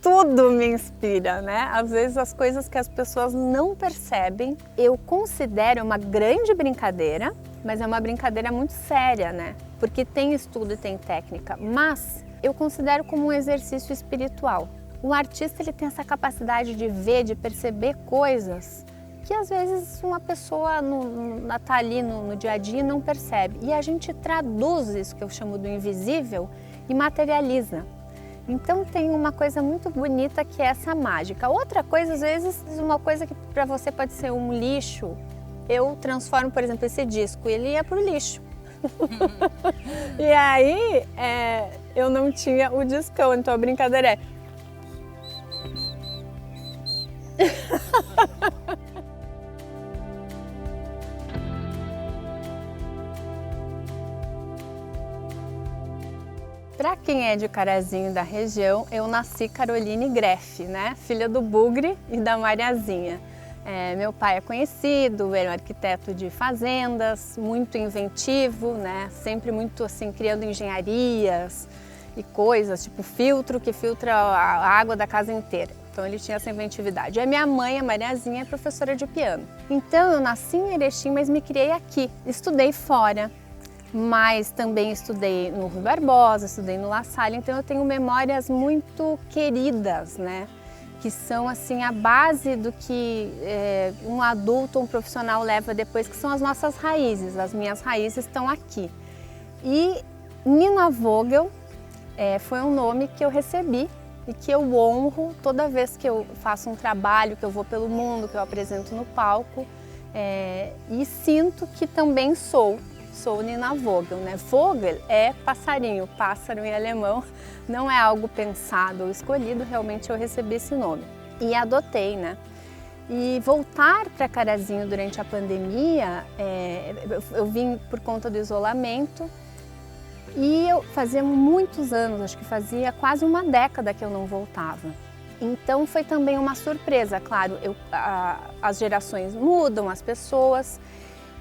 tudo me inspira, né? Às vezes as coisas que as pessoas não percebem, eu considero uma grande brincadeira, mas é uma brincadeira muito séria, né? Porque tem estudo e tem técnica, mas eu considero como um exercício espiritual. O artista ele tem essa capacidade de ver, de perceber coisas que às vezes uma pessoa tá ali no dia a dia e não percebe. E a gente traduz isso que eu chamo do invisível e materializa. Então tem uma coisa muito bonita que é essa mágica. Outra coisa, às vezes, uma coisa que para você pode ser um lixo, eu transformo, por exemplo, esse disco, ele ia para o lixo. E aí eu não tinha o discão, então a brincadeira é... Para quem é de Carazinho da região, eu nasci Caroline Greff, né? Filha do Bugre e da Mariazinha. Meu pai é conhecido, era um arquiteto de fazendas, muito inventivo, né? Sempre muito assim, criando engenharias e coisas, tipo filtro que filtra a água da casa inteira. Então ele tinha essa inventividade. E a minha mãe, a Mariazinha, é professora de piano. Então eu nasci em Erechim, mas me criei aqui. Estudei fora. Mas também estudei no Rui Barbosa, estudei no La Salle, então eu tenho memórias muito queridas, né? Que são assim a base do que um adulto ou um profissional leva depois, que são as nossas raízes. As minhas raízes estão aqui. E Nina Vogel foi um nome que eu recebi e que eu honro toda vez que eu faço um trabalho, que eu vou pelo mundo, que eu apresento no palco, e sinto que também sou Nina Vogel, né? Vogel é passarinho, pássaro em alemão, não é algo pensado ou escolhido, realmente eu recebi esse nome e adotei, né? E voltar para Carazinho durante a pandemia, eu vim por conta do isolamento e eu fazia muitos anos, acho que fazia quase uma década que eu não voltava. Então foi também uma surpresa, claro, as gerações mudam, as pessoas,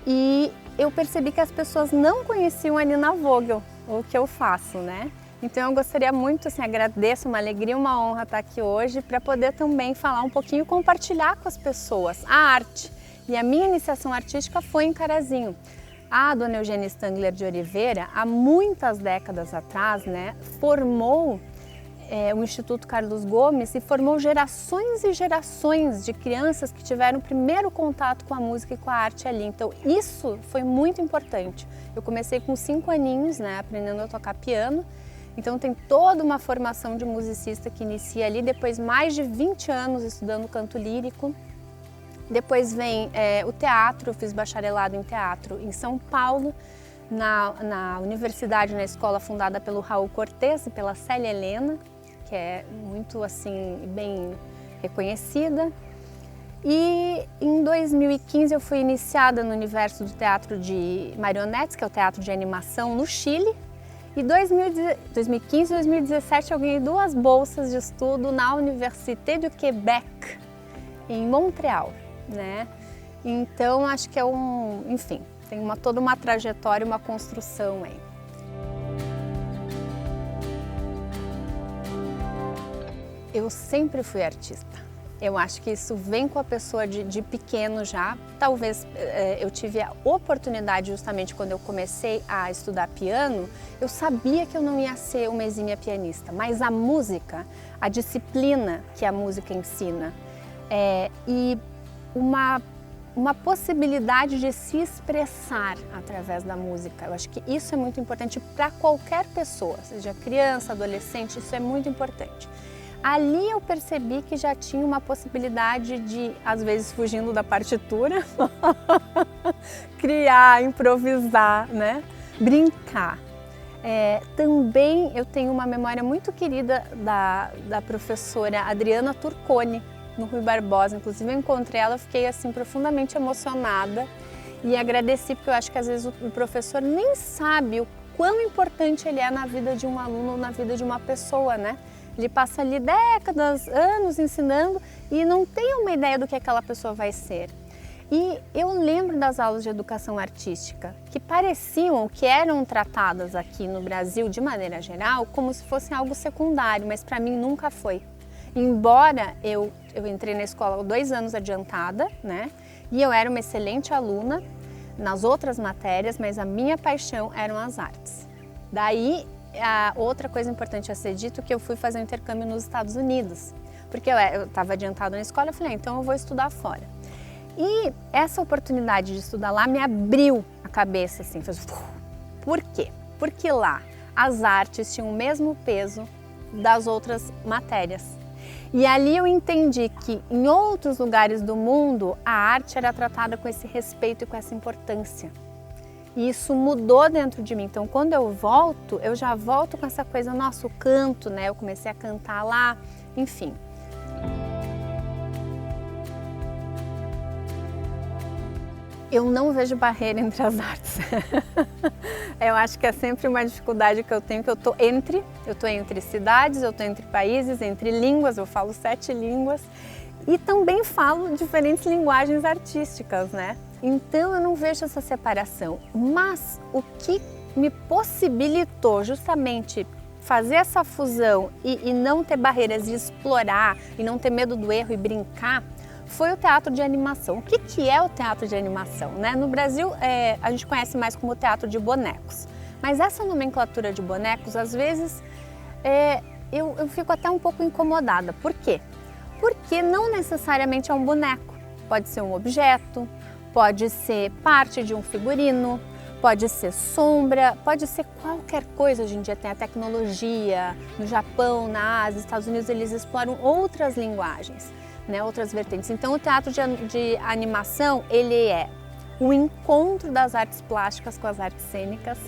e eu percebi que as pessoas não conheciam a Nina Vogel, o que eu faço, né? Então eu gostaria muito, assim, agradeço, uma alegria, uma honra estar aqui hoje para poder também falar um pouquinho, compartilhar com as pessoas a arte. E a minha iniciação artística foi em Carazinho. A dona Eugênia Stangler de Oliveira, há muitas décadas atrás, né, formou o Instituto Carlos Gomes e formou gerações e gerações de crianças que tiveram o primeiro contato com a música e com a arte ali. Então isso foi muito importante. Eu comecei com 5 aninhos, né, aprendendo a tocar piano. Então tem toda uma formação de musicista que inicia ali, depois mais de 20 anos estudando canto lírico. Depois vem o teatro, eu fiz bacharelado em teatro em São Paulo, na universidade, na escola fundada pelo Raul Cortez e pela Célia Helena, que é muito assim bem reconhecida. E em 2015 eu fui iniciada no universo do teatro de marionetes, que é o teatro de animação no Chile. E 2015 e 2017 eu ganhei 2 bolsas de estudo na Université du Québec, em Montreal, né? Então acho que enfim, tem toda uma trajetória, uma construção aí. Eu sempre fui artista. Eu acho que isso vem com a pessoa de pequeno já. Talvez eu tive a oportunidade, justamente quando eu comecei a estudar piano, eu sabia que eu não ia ser uma exímia pianista, mas a música, a disciplina que a música ensina, e uma possibilidade de se expressar através da música. Eu acho que isso é muito importante para qualquer pessoa, seja criança, adolescente, isso é muito importante. Ali eu percebi que já tinha uma possibilidade de, às vezes fugindo da partitura, criar, improvisar, né? Brincar. Também eu tenho uma memória muito querida da professora Adriana Turconi, no Rui Barbosa. Inclusive eu encontrei ela, fiquei assim profundamente emocionada e agradeci, porque eu acho que às vezes o professor nem sabe o quão importante ele é na vida de um aluno ou na vida de uma pessoa, né? Ele passa ali décadas, anos ensinando e não tem uma ideia do que aquela pessoa vai ser. E eu lembro das aulas de educação artística que pareciam, que eram tratadas aqui no Brasil de maneira geral, como se fosse algo secundário, mas para mim nunca foi. Embora eu entrei na escola 2 anos adiantada, né? E eu era uma excelente aluna nas outras matérias, mas a minha paixão eram as artes. Daí, a outra coisa importante a ser dito, que eu fui fazer um intercâmbio nos Estados Unidos. Porque eu estava adiantada na escola, eu falei, então eu vou estudar fora. E essa oportunidade de estudar lá me abriu a cabeça, assim, fez... Por quê? Porque lá as artes tinham o mesmo peso das outras matérias. E ali eu entendi que em outros lugares do mundo a arte era tratada com esse respeito e com essa importância. E isso mudou dentro de mim. Então quando eu volto, eu já volto com essa coisa, nossa, o canto, né? Eu comecei a cantar lá, enfim. Eu não vejo barreira entre as artes. Eu acho que é sempre uma dificuldade que eu tenho, que eu tô entre cidades, eu tô entre países, entre línguas, eu falo 7 línguas e também falo diferentes linguagens artísticas, né? Então eu não vejo essa separação, mas o que me possibilitou justamente fazer essa fusão e não ter barreiras, e explorar e não ter medo do erro e brincar, foi o teatro de animação. O que é o teatro de animação, né? No Brasil, a gente conhece mais como teatro de bonecos. Mas essa nomenclatura de bonecos, às vezes, eu fico até um pouco incomodada. Por quê? Porque não necessariamente é um boneco. Pode ser um objeto, pode ser parte de um figurino, pode ser sombra, pode ser qualquer coisa. Hoje em dia tem a tecnologia. No Japão, na Ásia, nos Estados Unidos, eles exploram outras linguagens, né, outras vertentes. Então o teatro de animação, ele é o encontro das artes plásticas com as artes cênicas,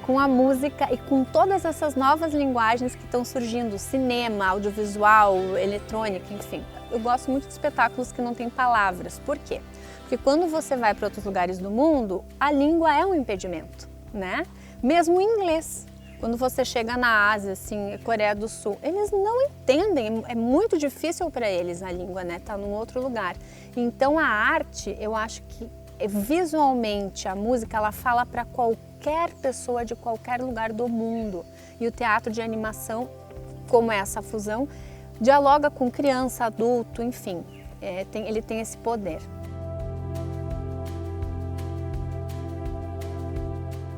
com a música e com todas essas novas linguagens que estão surgindo, cinema, audiovisual, eletrônica, enfim. Eu gosto muito de espetáculos que não têm palavras. Por quê? Porque quando você vai para outros lugares do mundo, a língua é um impedimento, né? Mesmo o inglês. Quando você chega na Ásia, assim, Coreia do Sul, eles não entendem, é muito difícil para eles a língua, né? Tá num outro lugar. Então a arte, eu acho que visualmente a música, ela fala para qualquer pessoa de qualquer lugar do mundo. E o teatro de animação, como é essa fusão, dialoga com criança, adulto, enfim, ele tem esse poder.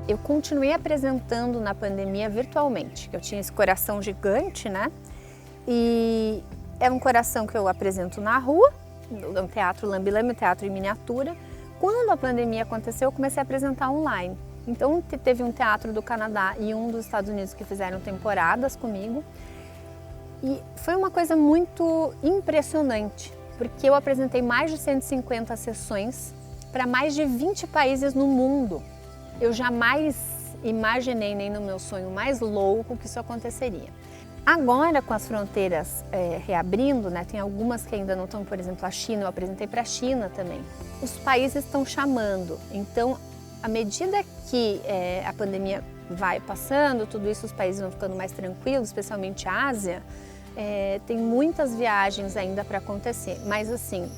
Eu continuei apresentando na pandemia virtualmente. Eu tinha esse coração gigante, né? E é um coração que eu apresento na rua, no Teatro Lambi-Lambi, um teatro em miniatura. Quando a pandemia aconteceu, eu comecei a apresentar online. Então teve um teatro do Canadá e um dos Estados Unidos que fizeram temporadas comigo. E foi uma coisa muito impressionante, porque eu apresentei mais de 150 sessões para mais de 20 países no mundo. Eu jamais imaginei, nem no meu sonho mais louco, que isso aconteceria. Agora, com as fronteiras reabrindo, né, tem algumas que ainda não estão, por exemplo, a China, eu apresentei para a China também. Os países estão chamando, então, à medida que a pandemia vai passando, tudo isso, os países vão ficando mais tranquilos, especialmente a Ásia, tem muitas viagens ainda para acontecer, mas assim,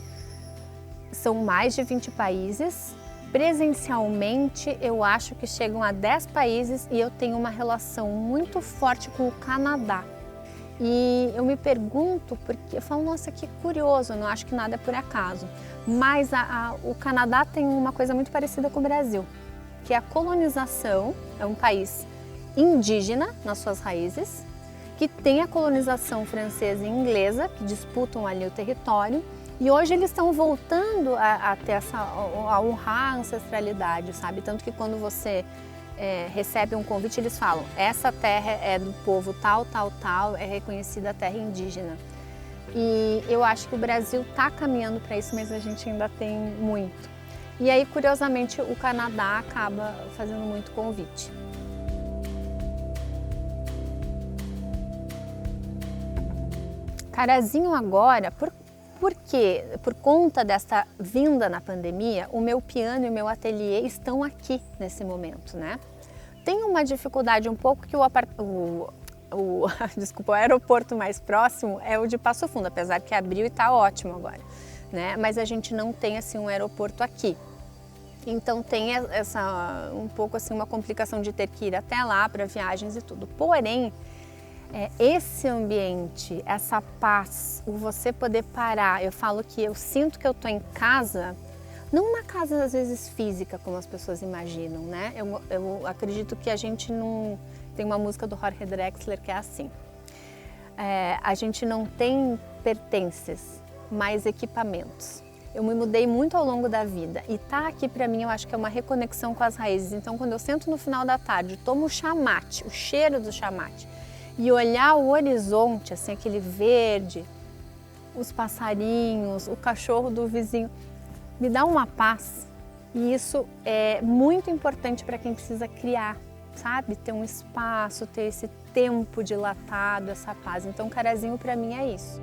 são mais de 20 países. Presencialmente, eu acho que chegam a 10 países e eu tenho uma relação muito forte com o Canadá. E eu me pergunto, porque eu falo, nossa, que curioso, eu não acho que nada é por acaso. Mas o Canadá tem uma coisa muito parecida com o Brasil, que é a colonização, é um país indígena nas suas raízes, que tem a colonização francesa e inglesa, que disputam ali o território. E hoje eles estão voltando a ter a honrar a ancestralidade, sabe? Tanto que quando você recebe um convite, eles falam, essa terra é do povo tal, tal, tal, é reconhecida a terra indígena. E eu acho que o Brasil está caminhando para isso, mas a gente ainda tem muito. E aí, curiosamente, o Canadá acaba fazendo muito convite. Carazinho agora, porque, por conta dessa vinda na pandemia, o meu piano e o meu ateliê estão aqui nesse momento, né? Tem uma dificuldade um pouco que desculpa, o aeroporto mais próximo é o de Passo Fundo, apesar que abriu e está ótimo agora, né? Mas a gente não tem assim um aeroporto aqui. Então tem um pouco assim uma complicação de ter que ir até lá para viagens e tudo. Porém, esse ambiente, essa paz, o você poder parar. Eu falo que eu sinto que eu estou em casa, não uma casa às vezes física, como as pessoas imaginam, né? Eu acredito que a gente não... Tem uma música do Jorge Drexler que é assim, a gente não tem pertences, mas equipamentos. Eu me mudei muito ao longo da vida e tá aqui para mim, eu acho que é uma reconexão com as raízes. Então, quando eu sento no final da tarde, tomo o chamate, o cheiro do chamate, e olhar o horizonte, assim, aquele verde, os passarinhos, o cachorro do vizinho, me dá uma paz. E isso é muito importante para quem precisa criar, sabe? Ter um espaço, ter esse tempo dilatado, essa paz. Então, Carazinho para mim é isso.